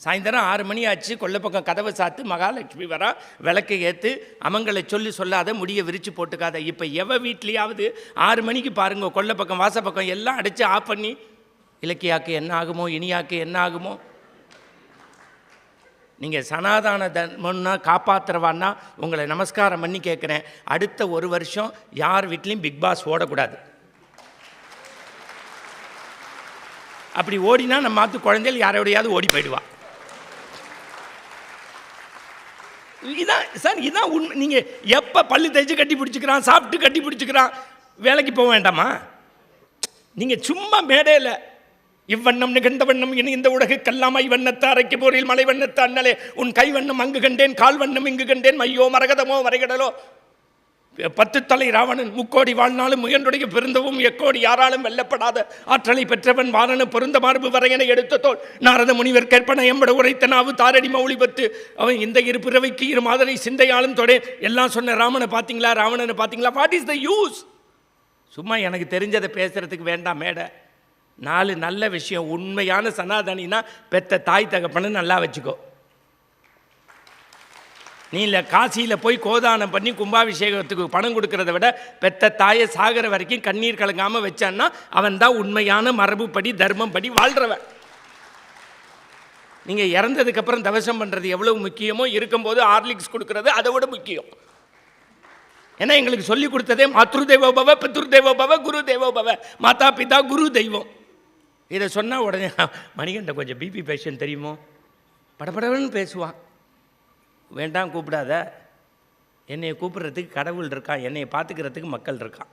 சாயந்தரம் 6 மணி ஆச்சு, கொல்லைப்பக்கம் கதவை சாத்து, மகாலட்சுமி வரா, விளக்கை ஏற்று, அமங்களை சொல்லி சொல்லாத, முடியை விரித்து போட்டுக்காத. இப்போ வீட்லேயாவது 6 மணிக்கு பாருங்க, கொல்லைப்பக்கம் வாசப்பக்கம் எல்லாம் அடைச்சி ஆஃப் பண்ணி, இலக்கியாக்கு என்ன ஆகுமோ, இனியாக்கு என்ன ஆகுமோ. நீங்கள் சனாதன தர்மம்னா காப்பாற்றுறவான்னா உங்களை நமஸ்காரம் பண்ணி கேட்குறேன், அடுத்த 1 வருஷம் யார் வீட்லேயும் பிக் பாஸ் ஓடக்கூடாது. அப்படி ஓடினா நம்ம மாற்று குழந்தைகள் யாரோடையாவது ஓடி போயிடுவா. இதான் சார், இதான் உண்மை. நீங்கள் எப்போ பல்லு தேய்ச்சி கட்டி பிடிச்சிக்கிறான், சாப்பிட்டு கட்டி பிடிச்சிக்கிறான், வேலைக்கு போக வேண்டாமா? நீங்கள் சும்மா மேடையில் இவ்வண்ணம் நிகழ்ந்த வண்ணம் இனி இந்த உலகு கல்லாமை வண்ணத்தை அரைக்க போரில் மலை வண்ணத்தை அண்ணலே உன் கை வண்ணம் அங்கு கண்டேன், கால் வண்ணம் இங்கு கண்டேன், மையோ மரகதமோ வரைகடலோ 10 தலை ராவணன் 3 வாழ்நாளும் முயன்றுடைய பெருந்தவும் எக்கோடி யாராலும் வெல்லப்படாத ஆற்றலை பெற்றவன் வாரண பொருந்த மார்பு வரையனை எடுத்த தோல் நாரத முனிவர் கற்பனை எம்பட உரைத்த நாவு தாரடி மௌழி பத்து அவன் இந்த 2 பிறவைக்கு 2 மாதரை சிந்தையாலும் தொடே எல்லாம் சொன்ன ராமனை பார்த்தீங்களா, ராவணனை பார்த்தீங்களா? What is the use? சும்மா எனக்கு தெரிஞ்சதை பேசுறதுக்கு வேண்டாம் மேடை. 4 நல்ல விஷயம். உண்மையான சனாதனினா பெத்த தாய் தகப்பன்னு நல்லா வச்சுக்கோ. நீ இல்லை காசியில் போய் கோதானம் பண்ணி கும்பாபிஷேகத்துக்கு பணம் கொடுக்கறத விட பெத்த தாயை சாகிற வரைக்கும் கண்ணீர் கலங்காமல் வச்சான்னா அவன் தான் உண்மையான மரபுப்படி தர்மம் படி வாழ்கிறவன். நீங்கள் இறந்ததுக்கப்புறம் தவசம் பண்ணுறது எவ்வளோ முக்கியமோ, இருக்கும்போது ஹார்லிக்ஸ் கொடுக்கறது அதை விட முக்கியம். ஏன்னா எங்களுக்கு சொல்லி கொடுத்ததே மாத்ரு தேவோபவ, பித்ரு தேவோபவ, குரு தேவோபவ. மாதா பிதா குரு தெய்வம். இதை சொன்னால் உடனே மணிகண்ட கொஞ்சம் பிபி பேஷண்ட் தெரியுமோ, படபடன்னு பேசுவான். வேண்டாம், கூப்பிடாத. என்னை கூப்பிட்றதுக்கு கடவுள் இருக்கான், என்னை பார்த்துக்கிறதுக்கு மக்கள் இருக்கான்.